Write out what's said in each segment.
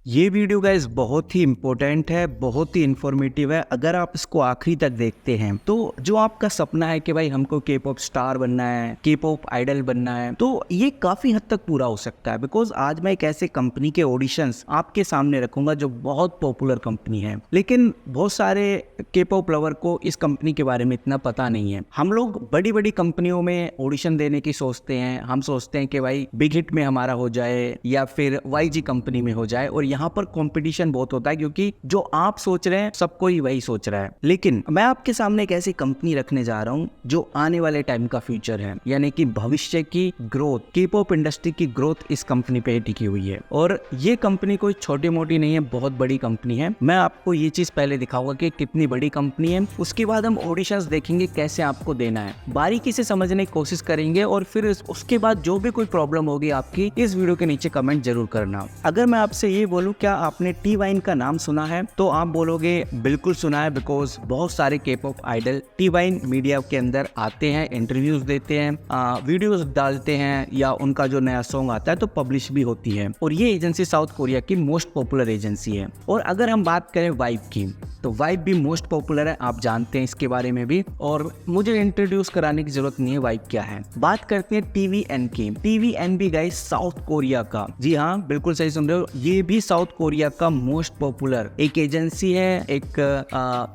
ये video guys बहुत ही important है, बहुत ही इंफॉर्मेटिव है। अगर आप इसको आखिरी तक देखते हैं तो जो आपका सपना है कि भाई हमको के पॉप स्टार बनना है, के पॉप आइडल बनना है, तो ये काफी हद तक पूरा हो सकता है। बिकॉज आज मैं एक ऐसे कंपनी के ऑडिशंस आपके सामने रखूंगा जो बहुत पॉपुलर कंपनी है, लेकिन बहुत सारे के पॉप लवर को इस कंपनी के बारे में इतना पता नहीं है। हम लोग बड़ी बड़ी कंपनियों में ऑडिशन देने की सोचते हैं, हम सोचते हैं कि भाई बिग हिट में हमारा हो जाए या फिर YG कंपनी में हो जाए, और यहाँ पर कंपटीशन बहुत होता है क्योंकि जो आप सोच रहे हैं सब कोई वही सोच रहा है। लेकिन मैं आपके सामने एक ऐसी कंपनी रखने जा रहा हूँ जो आने वाले टाइम का फ्यूचर है, यानी कि भविष्य की ग्रोथ, के पॉप इंडस्ट्री की ग्रोथ इस कंपनी पे टिकी हुई है। और ये कंपनी कोई छोटी मोटी नहीं है, बहुत बड़ी कंपनी है। मैं आपको ये चीज पहले दिखाऊंगा कि कितनी बड़ी कंपनी है, उसके बाद हम ऑडिशंस देखेंगे कैसे आपको देना है, बारीकी से समझने की कोशिश करेंगे, और फिर उसके बाद जो भी कोई प्रॉब्लम होगी आपकी, इस वीडियो के नीचे कमेंट जरूर करना। अगर मैं आपसे ये बोलूं क्या आपने टी-वाइन का नाम सुना है, तो आप बोलोगे बिल्कुल सुना है, बिकॉज बहुत सारे के पॉप आइडल टी-वाइन मीडिया के अंदर आते हैं, इंटरव्यूज देते हैं, वीडियोस डालते हैं, या उनका जो नया सॉन्ग आता है तो पब्लिश भी होती है। और ये एजेंसी साउथ कोरिया की मोस्ट पॉपुलर एजेंसी है। और अगर हम बात करें वाइब की, तो वाइब भी मोस्ट पॉपुलर है, आप जानते हैं इसके बारे में भी, और मुझे इंट्रोड्यूस कराने की जरूरत नहीं है वाइब क्या है। बात करते हैं TVN की। TVN भी गाइस साउथ कोरिया का, जी हाँ बिल्कुल सही सुन रहे हो, ये भी साउथ कोरिया का मोस्ट पॉपुलर एक एजेंसी है, एक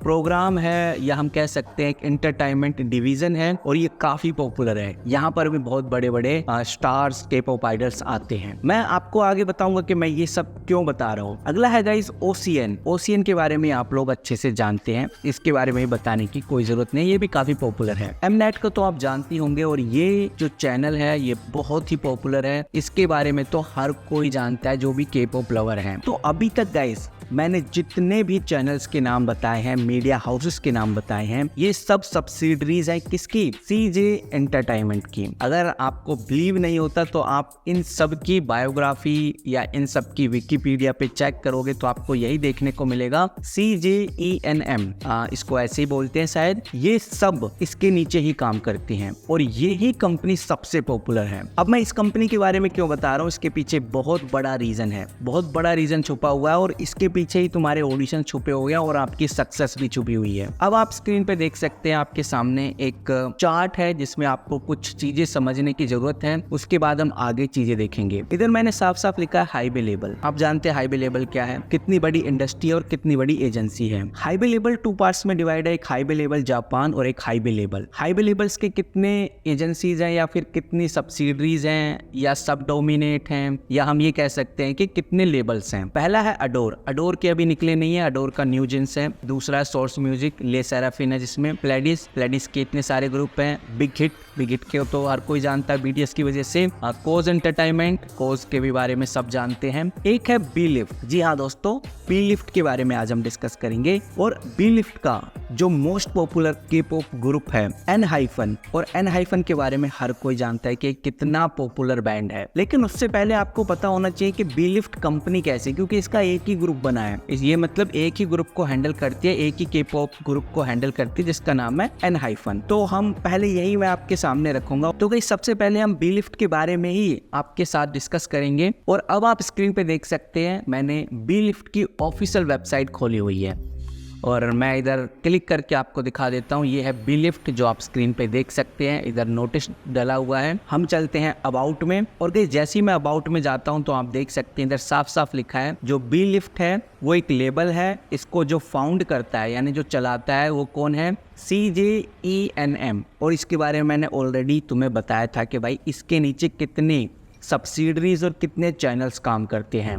प्रोग्राम है, या हम कह सकते हैं एक एंटरटेनमेंट डिवीजन है, और ये काफी पॉपुलर है। यहाँ पर भी बहुत बड़े बड़े स्टार्स, के पॉप आइडल्स आते हैं। मैं आपको आगे बताऊंगा कि मैं ये सब क्यों बता रहा हूँ। अगला है गाइस OCN के बारे में आप लोग अच्छे से जानते हैं, इसके बारे में बताने की कोई जरूरत नहीं, ये भी काफी पॉपुलर है। Mnet को तो आप जानते होंगे, और ये जो चैनल है ये बहुत ही पॉपुलर है, इसके बारे में तो हर कोई जानता है जो भी के पॉप लवर है। तो अभी तक गाइस मैंने जितने भी चैनल्स के नाम बताए हैं, मीडिया हाउसेस के नाम बताए हैं, ये सब सब्सिडरीज है किसकी? CJ एंटरटेनमेंट की। अगर आपको बिलीव नहीं होता तो आप इन सब की बायोग्राफी या इन सब की विकिपीडिया पे चेक करोगे तो आपको यही देखने को मिलेगा, CJENM, इसको ऐसे ही बोलते हैं शायद। ये सब इसके नीचे ही काम करती हैं, और ये ही कंपनी सबसे पॉपुलर है। अब मैं इस कंपनी के बारे में क्यों बता रहा हूँ, इसके पीछे बहुत बड़ा रीजन है, बहुत बड़ा रीजन छुपा हुआ है, और इसके पीछे ही तुम्हारे ऑडिशन छुपे हुए हैं, और आपकी सक्सेस भी छुपी हुई है। अब आप स्क्रीन पे देख सकते हैं, आपके सामने एक चार्ट है जिसमें आपको कुछ चीजें समझने की जरूरत है, उसके बाद हम आगे चीजें देखेंगे। इधर मैंने साफ साफ लिखा है हाईवे लेवल। आप जानते हैं हाईवे लेवल क्या है, कितनी बड़ी इंडस्ट्री और कितनी बड़ी एजेंसी है। हाईवे लेवल 2 पार्ट्स में डिवाइड है, एक हाईवे लेवल जापान और एक हाईवे लेवल। हाईवे लेवल्स के कितने एजेंसीज हैं, या फिर कितनी सब्सिडरीज हैं, या सब डोमिनेट हैं, या हम ये कह सकते हैं कि कितने लेबल्स हैं। पहला है अडोर के अभी निकले नहीं है, अडोर का न्यू जिन्स है। दूसरा है सोर्स म्यूजिक, ले सेराफिन है, जिसमें प्लेडिस के इतने सारे ग्रुप हैं। बिग हिट के तो हर कोई जानता है BTS की वजह से। कोज एंटरटेनमेंट, कोज के भी बारे में सब जानते हैं। एक है B-Lift, जी हाँ दोस्तों, B-Lift के बारे में आज हम डिस्कस करेंगे। और B-Lift का जो मोस्ट पॉपुलर के पॉप ग्रुप है ENHYPEN, और ENHYPEN के बारे में हर कोई जानता है कि कितना पॉपुलर बैंड है। लेकिन उससे पहले आपको पता होना चाहिए कि B-Lift कंपनी कैसे, क्योंकि इसका एक ही ग्रुप बना है, ये मतलब एक ही ग्रुप को हैंडल करती है, एक ही के पॉप ग्रुप को हैंडल करती है, जिसका नाम है ENHYPEN। तो हम पहले यही मैं आपके सामने रखूंगा। तो गाइस सबसे पहले हम B-Lift के बारे में ही आपके साथ डिस्कस करेंगे। और अब आप स्क्रीन पे देख सकते हैं, मैंने B-Lift की ऑफिशियल वेबसाइट खोली हुई है, और मैं इधर क्लिक करके आपको दिखा देता हूँ। ये है B-Lift जो आप स्क्रीन पे देख सकते हैं, इधर नोटिस डला हुआ है। हम चलते हैं अबाउट में, और गाइस जैसे ही मैं अबाउट में जाता हूँ तो आप देख सकते हैं इधर साफ साफ लिखा है, जो B-Lift है वो एक लेबल है, इसको जो फाउंड करता है यानी जो चलाता है वो कौन है? CJENM। और इसके बारे में मैंने ऑलरेडी तुम्हें बताया था कि भाई इसके नीचे कितने सब्सिडरीज और कितने चैनल्स काम करते हैं।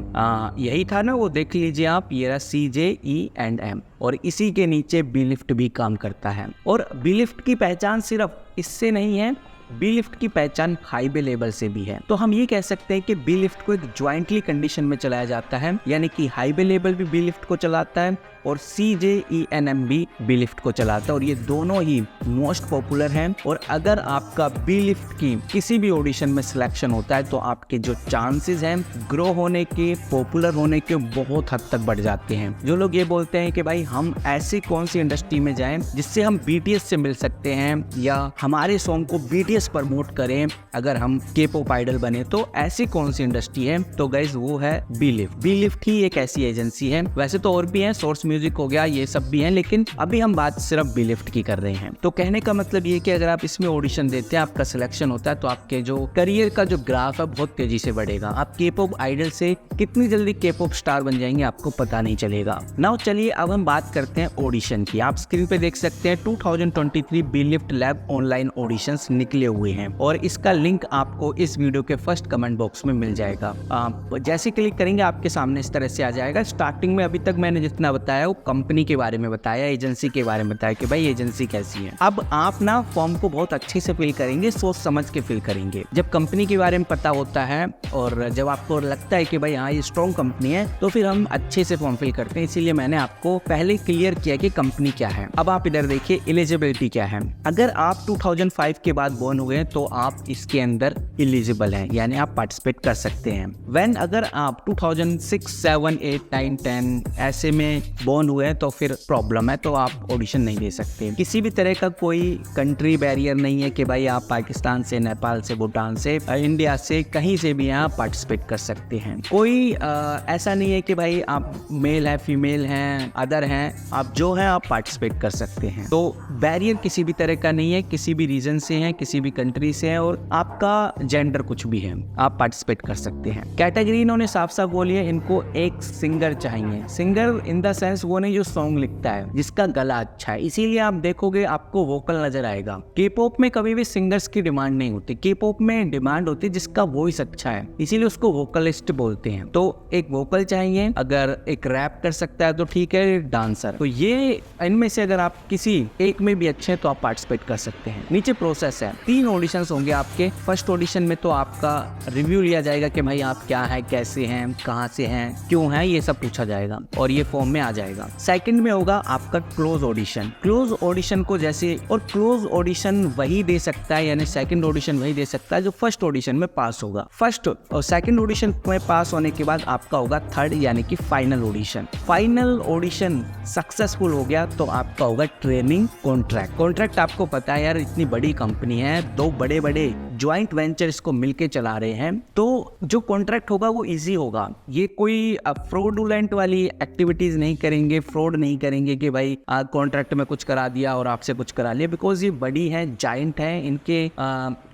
यही था ना, वो देख लीजिए आप, ये रहा CJENM, और इसी के नीचे B-Lift भी काम करता है। और B-Lift की पहचान सिर्फ इससे नहीं है, B-Lift की पहचान हाईवे लेवल से भी है। तो हम ये कह सकते हैं कि B-Lift को एक ज्वाइंटली कंडीशन में चलाया जाता है, यानी कि हाईवे लेवल भी B-Lift को चलाता है और CJENM भी B-Lift को चलाता है, और ये दोनों ही मोस्ट पॉपुलर हैं। और अगर आपका B-Lift की किसी भी ऑडिशन में सिलेक्शन होता है तो आपके जो चांसेस हैं ग्रो होने के, पॉपुलर होने के, बहुत हद तक बढ़ जाते हैं। जो लोग ये बोलते हैं कि भाई हम ऐसी कौन सी इंडस्ट्री में जाएं जिससे हम BTS से मिल सकते हैं, या हमारे सॉन्ग को BTS सक्सेस प्रमोट करें अगर हम के पॉप आइडल बने, तो ऐसी कौन सी इंडस्ट्री है? तो गाइज वो है बीलिफ्ट। बीलिफ्ट ही एक ऐसी एजेंसी है, वैसे तो और भी है, सोर्स म्यूजिक हो गया, ये सब भी है, लेकिन अभी हम बात सिर्फ बीलिफ्ट की कर रहे हैं। तो कहने का मतलब ये कि अगर आप इसमें ऑडिशन देते हैं, आपका सिलेक्शन होता है, तो आपके जो करियर का जो ग्राफ है बहुत तेजी से बढ़ेगा। आप के पॉप आइडल से कितनी जल्दी के पॉप स्टार बन जाएंगे आपको पता नहीं चलेगा। नाउ चलिए अब हम बात करते हैं ऑडिशन की। आप स्क्रीन पे देख सकते हैं 2023 बीलिफ्ट लैब ऑनलाइन ऑडिशंस निकले हुए हैं और इसका लिंक आपको इस वीडियो के फर्स्ट कमेंट बॉक्स में मिल जाएगा। आप जैसे क्लिक करेंगे आपके सामने इस तरह से आ जाएगा। स्टार्टिंग में अभी तक मैंने जितना बताया वो कंपनी के बारे में बताया, एजेंसी के बारे में बताया कि भाई एजेंसी कैसी है। अब आप ना फॉर्म को बहुत अच्छे से फिल करेंगे, सोच समझ के फिल करेंगे। जब कंपनी के बारे में पता होता है और जब आपको लगता है कि भाई हाँ ये स्ट्रॉन्ग कंपनी है, तो फिर हम अच्छे से फॉर्म फिल करते हैं। इसीलिए मैंने आपको पहले क्लियर किया कि कंपनी क्या है। अब आप इधर देखिए एलिजिबिलिटी क्या है। अगर आप 2005 के बाद बोर्न हुए हैं तो आप इसके अंदर एलिजिबल हैं, यानी आप पार्टिसिपेट कर सकते हैं। व्हेन अगर आप 2006, 7, 8, 9, 10 ऐसे में बोर्न हुए हैं तो फिर प्रॉब्लम है, तो आप ऑडिशन नहीं दे सकते। किसी भी तरह का कोई कंट्री बैरियर नहीं है कि भाई आप पाकिस्तान से, नेपाल से, भूटान से, इंडिया से, कहीं से भी यहाँ पार्टिसिपेट कर सकते हैं। कोई ऐसा नहीं है कि भाई आप मेल है, फीमेल हैं, अदर हैं, आप जो है आप पार्टिसिपेट कर सकते हैं। तो बैरियर किसी भी तरह का नहीं है, किसी भी रीजन से हैं, किसी भी कंट्री से हैं और आपका जेंडर कुछ भी है, आप पार्टिसिपेट कर सकते हैं। कैटेगरी इन्होंने साफ साफ बोली है, इनको एक सिंगर चाहिए। सिंगर इन द सेंस वो नहीं जो सॉन्ग लिखता है, जिसका गला अच्छा है। इसीलिए आप देखोगे आपको वोकल नजर आएगा। के पॉप में कभी भी सिंगर्स की डिमांड नहीं होती, के पॉप में डिमांड होती है जिसका वॉइस अच्छा है, इसीलिए उसको वोकलिस्ट बोलते हैं। तो एक वोकल चाहिए, अगर एक रैप कर सकता है तो ठीक है, डांसर। तो ये इनमें से अगर आप किसी एक में भी अच्छे हैं तो आप पार्टिसिपेट कर सकते हैं। नीचे प्रोसेस है, 3 ऑडिशंस होंगे आपके। फर्स्ट ऑडिशन में तो आपका रिव्यू लिया जाएगा कि भाई आप क्या है, कैसे हैं, कहाँ से हैं, क्यों हैं, ये सब पूछा जाएगा और ये फॉर्म में आ जाएगा। सेकंड में होगा आपका क्लोज ऑडिशन। क्लोज ऑडिशन को जैसे, और क्लोज ऑडिशन वही दे सकता है, यानी सेकंड ऑडिशन वही दे सकता है जो फर्स्ट ऑडिशन में पास होगा। फर्स्ट और सेकंड ऑडिशन में पास होने के बाद आपका होगा थर्ड यानी कि final audition. Final audition successful हो गया तो आपका होगा ट्रेनिंग कॉन्ट्रैक्ट। कॉन्ट्रैक्ट आपको पता है यार, इतनी बड़ी कंपनी है, 2 बड़े बड़े ज्वाइंट वेंचर इसको मिलके चला रहे हैं, तो जो कॉन्ट्रैक्ट होगा वो इजी होगा। ये कोई फ्रॉडुलेंट वाली एक्टिविटीज नहीं करेंगे, फ्रॉड नहीं करेंगे कि भाई कॉन्ट्रैक्ट में कुछ करा दिया और आपसे कुछ करा लिया। बिकॉज ये बड़ी है, जाइंट है, इनके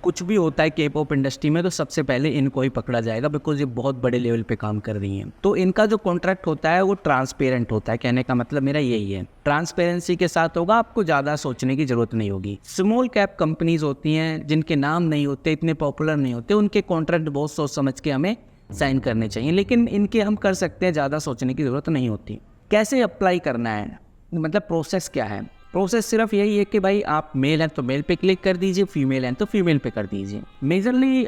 कुछ भी होता है के पॉप इंडस्ट्री में तो सबसे पहले इनको ही पकड़ा जाएगा, बिकॉज ये बहुत बड़े लेवल पे काम कर रही हैं। तो इनका जो कॉन्ट्रैक्ट होता है वो ट्रांसपेरेंट होता है। कहने का मतलब मेरा यही है, ट्रांसपेरेंसी के साथ होगा, आपको ज़्यादा सोचने की जरूरत नहीं होगी। स्मॉल कैप कंपनीज होती हैं जिनके नाम नहीं होते, इतने पॉपुलर नहीं होते, उनके कॉन्ट्रैक्ट बहुत सोच समझ के हमें साइन करने चाहिए, लेकिन इनके हम कर सकते हैं, ज़्यादा सोचने की ज़रूरत नहीं होती। कैसे अप्लाई करना है, मतलब प्रोसेस क्या है? प्रोसेस सिर्फ यही है कि भाई आप मेल हैं तो मेल पे क्लिक कर दीजिए, फीमेल हैं तो फीमेल पे कर दीजिए। मेजरली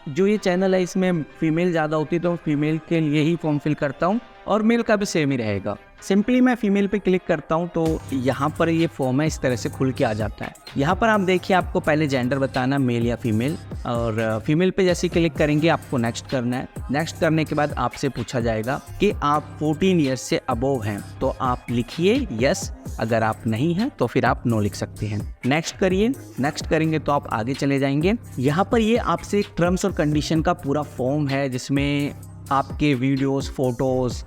जो ये चैनल है इसमें फीमेल ज़्यादा होती है तो फीमेल के लिए ही फॉर्म फिल करता हूँ और मेल का भी सेम ही रहेगा। सिंपली मैं फीमेल पे क्लिक करता हूँ तो यहाँ पर ये फॉर्म है इस तरह से खुल के आ जाता है। यहाँ पर आप देखिए आपको पहले जेंडर बताना, मेल या फीमेल, और फीमेल पे जैसे क्लिक करेंगे आपको नेक्स्ट करना है। नेक्स्ट करने के बाद आपसे पूछा जाएगा कि आप 14 ईयर्स से अबोव हैं तो आप लिखिए यस, अगर आप नहीं हैं तो फिर आप नो लिख सकते हैं। नेक्स्ट करिए, नेक्स्ट करेंगे तो आप आगे चले जाएंगे। यहाँ पर ये आपसे एक टर्म्स और कंडीशन का पूरा फॉर्म है जिसमें आपके वीडियोस, फोटोज़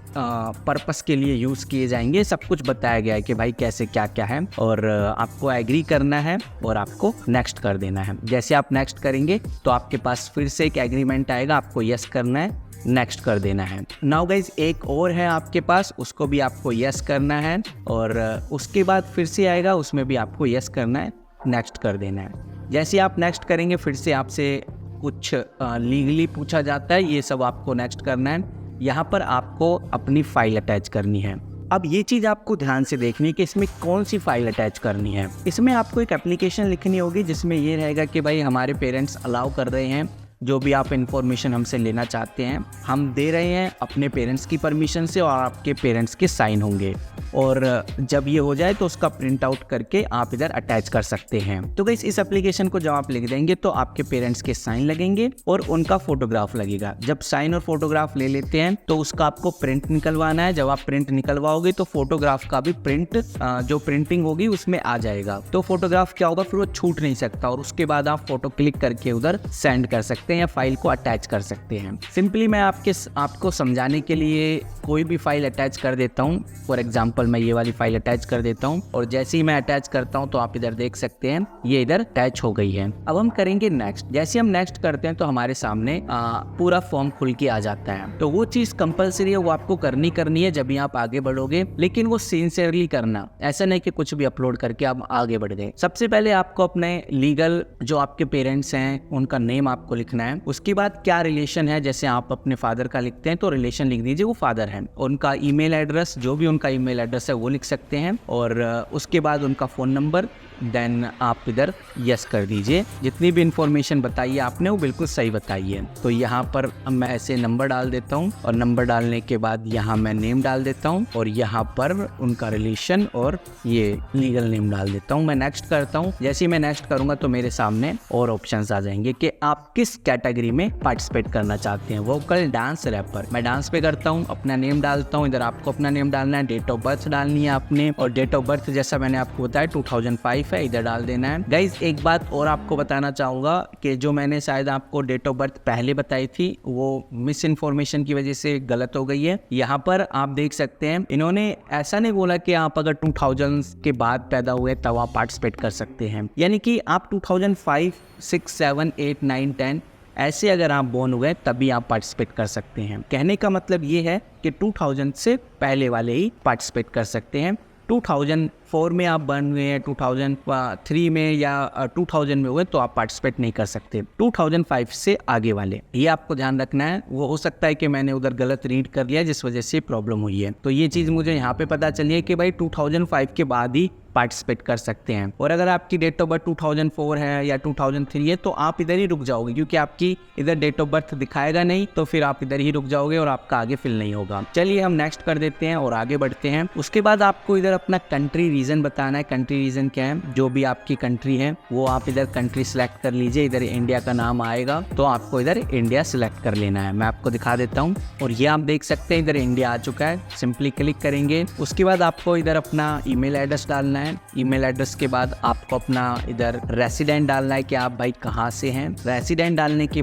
पर्पस के लिए यूज़ किए जाएंगे। सब कुछ बताया गया है कि भाई कैसे क्या क्या है और आपको एग्री करना है और आपको नेक्स्ट कर देना है। जैसे आप नेक्स्ट करेंगे तो आपके पास फिर से एक एग्रीमेंट आएगा, आपको यस करना है, नेक्स्ट कर देना है। नाउ गाइज एक और है आपके पास, उसको भी आपको यस करना है और उसके बाद फिर से आएगा, उसमें भी आपको यस करना है, नेक्स्ट कर देना है। जैसे आप नेक्स्ट करेंगे फिर से आपसे कुछ लीगली पूछा जाता है, ये सब आपको नेक्स्ट करना है। यहाँ पर आपको अपनी फाइल अटैच करनी है। अब ये चीज़ आपको ध्यान से देखनी है कि इसमें कौन सी फाइल अटैच करनी है। इसमें आपको एक एप्लीकेशन लिखनी होगी जिसमें ये रहेगा कि भाई हमारे पेरेंट्स अलाउ कर रहे हैं जो भी आप इन्फॉर्मेशन हमसे लेना चाहते हैं हम दे रहे हैं अपने पेरेंट्स की परमिशन से, और आपके पेरेंट्स के साइन होंगे, और जब ये हो जाए तो उसका प्रिंट आउट करके आप इधर अटैच कर सकते हैं। तो गाइस इस एप्लीकेशन को जब आप लिख देंगे तो आपके पेरेंट्स के साइन लगेंगे और उनका फोटोग्राफ लगेगा। जब साइन और फोटोग्राफ ले लेते हैं तो उसका आपको प्रिंट निकलवाना है। जब आप प्रिंट निकलवाओगे तो फोटोग्राफ का भी प्रिंट जो प्रिंटिंग होगी उसमें आ जाएगा। तो फोटोग्राफ क्या होगा, फिर वो छूट नहीं सकता, और उसके बाद आप फोटो क्लिक करके उधर सेंड कर सकते हैं या फाइल को अटैच कर सकते हैं। सिंपली मैं आपको समझाने के लिए कोई भी फाइल अटैच कर देता हूँ। फॉर एग्जाम्पल मैं ये वाली फाइल अटैच कर देता हूँ, और जैसे ही मैं अटैच करता हूँ तो आप इधर देख सकते हैं ये इधर अटैच हो गई है। अब हम करेंगे नेक्स्ट। जैसे हम नेक्स्ट करते हैं तो हमारे सामने पूरा फॉर्म खुल के आ जाता है। तो वो चीज कंपलसरी है, वो आपको करनी है जब भी आप आगे बढ़ोगे, लेकिन वो सिंसियरली करना, ऐसा नहीं कि कुछ भी अपलोड करके आप आगे बढ़ गए। सबसे पहले आपको अपने लीगल जो आपके पेरेंट्स हैं उनका नेम आपको लिखना है। उसके बाद क्या रिलेशन है, जैसे आप अपने फादर का लिखते हैं तो रिलेशन लिख दीजिए, वो फादर है। उनका ईमेल एड्रेस, जो भी उनका ईमेल एड्रेस है वो लिख सकते हैं, और उसके बाद उनका फ़ोन नंबर, देन आप इधर यस कर दीजिए। जितनी भी इंफॉर्मेशन बताई है आपने वो बिल्कुल सही बताई है। तो यहाँ पर मैं ऐसे नंबर डाल देता हूँ, और नंबर डालने के बाद यहाँ मैं नेम डाल देता हूँ, और यहाँ पर उनका रिलेशन और ये लीगल नेम डाल देता हूँ। मैं नेक्स्ट करता हूँ। जैसे ही मैं नेक्स्ट करूँगा तो मेरे सामने और ऑप्शंस आ जाएंगे कि आप किस कैटेगरी में पार्टिसिपेट करना चाहते हैं, वोकल, डांस, रैपर। मैं डांस पे करता हूँ, अपना नेम डालता हूँ। इधर आपको अपना नेम डालना है, डेट ऑफ बर्थ डालनी है आपने, और डेट ऑफ बर्थ जैसा मैंने आपको बताया 2005 है, इधर डाल देना है। गाइज एक बात और आपको बताना चाहूंगा कि जो मैंने शायद आपको डेट ऑफ बर्थ पहले बताई थी वो मिस इन्फॉर्मेशन की वजह से गलत हो गई है। यहाँ पर आप देख सकते हैं इन्होंने ऐसा नहीं बोला कि आप अगर 2000 के बाद पैदा हुए तब आप पार्टिसिपेट कर सकते हैं, यानी कि आप 2005, 6, 7, 8, 9, 10 ऐसे अगर आप बोर्न हुए तभी आप पार्टिसिपेट कर सकते हैं। कहने का मतलब ये है कि 2000 से पहले वाले ही पार्टिसिपेट कर सकते हैं। 2004 में आप बर्न हुए हैं, 2003 में या 2000 में हुए तो आप पार्टिसिपेट नहीं कर सकते। 2005 से आगे वाले, ये आपको ध्यान रखना है। वो हो सकता है कि मैंने उधर गलत रीड कर लिया जिस वजह से प्रॉब्लम हुई है। तो ये चीज़ मुझे यहाँ पे पता चली है कि भाई 2005 के बाद ही पार्टिसिपेट कर सकते हैं। और अगर आपकी डेट ऑफ बर्थ 2004 है या 2003 है तो आप इधर ही रुक जाओगे, क्योंकि आपकी इधर डेट ऑफ बर्थ दिखाएगा नहीं, तो फिर आप इधर ही रुक जाओगे और आपका आगे फिल नहीं होगा। चलिए हम नेक्स्ट कर देते हैं और आगे बढ़ते हैं। उसके बाद आपको इधर अपना कंट्री रीजन बताना है। कंट्री रीजन क्या है, जो भी आपकी कंट्री है वो आप इधर कंट्री सिलेक्ट कर लीजिए। इधर इंडिया का नाम आएगा तो आपको इधर इंडिया सिलेक्ट कर लेना है। मैं आपको दिखा देता हूँ, और ये आप देख सकते हैं इधर इंडिया आ चुका है। सिंपली क्लिक करेंगे। उसके बाद आपको इधर अपना ईमेल एड्रेस डालना है। ईमेल एड्रेस के बाद आपको अपना इधर रेसिडेंट डालना है कि आप भाई कहाँ से हैं। रेसिडेंट डालने के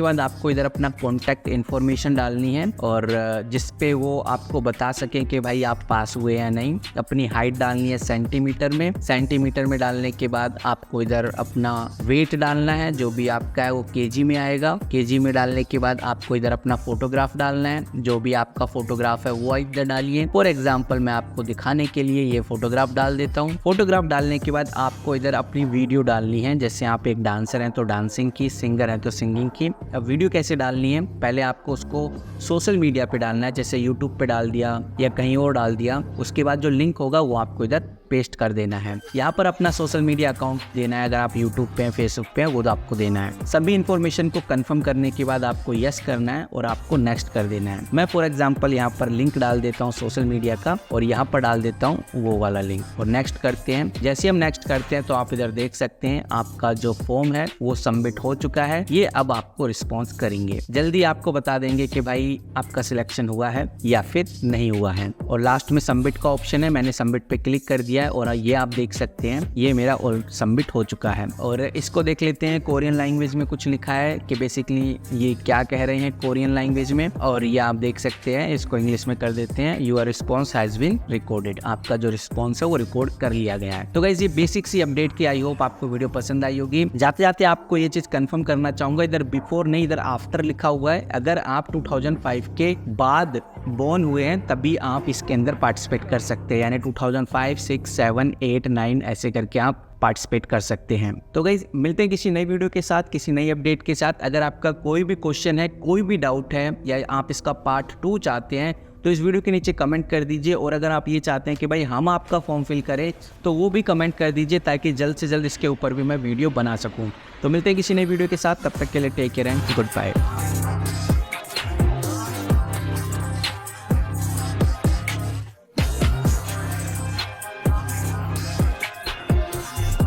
बाद आपको इधर अपना कॉन्टैक्ट इन्फॉर्मेशन डालनी है, और जिस पे वो आपको बता सकें कि भाई आप पास हुए या नहीं। अपनी हाइट डालनी है सेंटीमीटर में डालने के बाद आपको इधर अपना वेट डालना है, जो भी आपका है वो केजी में आएगा। केजी में डालने के बाद आपको इधर अपना फोटोग्राफ डालना है, जो भी आपका फोटोग्राफ है वो इधर डालिए। फॉर एग्जाम्पल मैं आपको दिखाने के लिए ये फोटोग्राफ डाल देता हूँ। फोटोग्राफ डालने के बाद आपको इधर अपनी वीडियो डालनी है। जैसे आप एक डांसर हैं तो डांसिंग की, सिंगर हैं तो सिंगिंग की। अब वीडियो कैसे डालनी है, पहले आपको उसको सोशल मीडिया पे डालना है, जैसे यूट्यूब पे डाल दिया या कहीं और डाल दिया। उसके बाद जो लिंक होगा वो आपको इधर पेस्ट कर देना है। यहाँ पर अपना सोशल मीडिया अकाउंट देना है, अगर आप यूट्यूब पे हैं, फेसबुक पे हैं, वो तो आपको देना है। सभी इन्फॉर्मेशन को कंफर्म करने के बाद आपको यस करना है और आपको नेक्स्ट कर देना है। मैं फॉर एग्जांपल यहाँ पर लिंक डाल देता हूँ सोशल मीडिया का, और यहाँ पर डाल देता हूँ वो वाला लिंक, और नेक्स्ट करते हैं। जैसे हम नेक्स्ट करते हैं तो आप इधर देख सकते हैं आपका जो फॉर्म है वो सबमिट हो चुका है। ये अब आपको रिस्पॉन्स करेंगे, जल्दी आपको बता देंगे कि भाई आपका सिलेक्शन हुआ है या फिर नहीं हुआ है। और लास्ट में सबमिट का ऑप्शन है, मैंने सबमिट पे क्लिक कर दिया है, और ये आप देख सकते हैं ये मेरा सबमिट हो चुका है। और इसको देख लेते हैं, कोरियन लैंग्वेज में कुछ लिखा है कि बेसिकली ये क्या कह रहे हैं कोरियन लैंग्वेज में, और ये आप देख सकते हैं। इसको इंग्लिश में कर देते हैं, your response has been recorded. आपका जो रिस्पॉन्स है वो रिकॉर्ड कर लिया गया है। तो गाइस ये बेसिक सी अपडेट की, आई होप आपको वीडियो पसंद आई होगी। जाते जाते आपको ये चीज कंफर्म करना चाहूंगा, इधर बिफोर नहीं इधर आफ्टर लिखा हुआ है। अगर आप 2005 के बाद बोर्न हुए हैं तभी आप इसके अंदर पार्टिसिपेट कर सकते हैं, यानी 2005, 6, 7, 8, 9 ऐसे करके आप पार्टिसिपेट कर सकते हैं। तो गाइज मिलते हैं किसी नई वीडियो के साथ, किसी नई अपडेट के साथ। अगर आपका कोई भी क्वेश्चन है, कोई भी डाउट है, या आप इसका पार्ट 2 चाहते हैं तो इस वीडियो के नीचे कमेंट कर दीजिए। और अगर आप ये चाहते हैं कि भाई हम आपका फॉर्म फिल करें तो वो भी कमेंट कर दीजिए, ताकि जल्द से जल्द इसके ऊपर भी मैं वीडियो बना सकूँ। तो मिलते हैं किसी नई वीडियो के साथ, तब तक के लिए take care and good bye.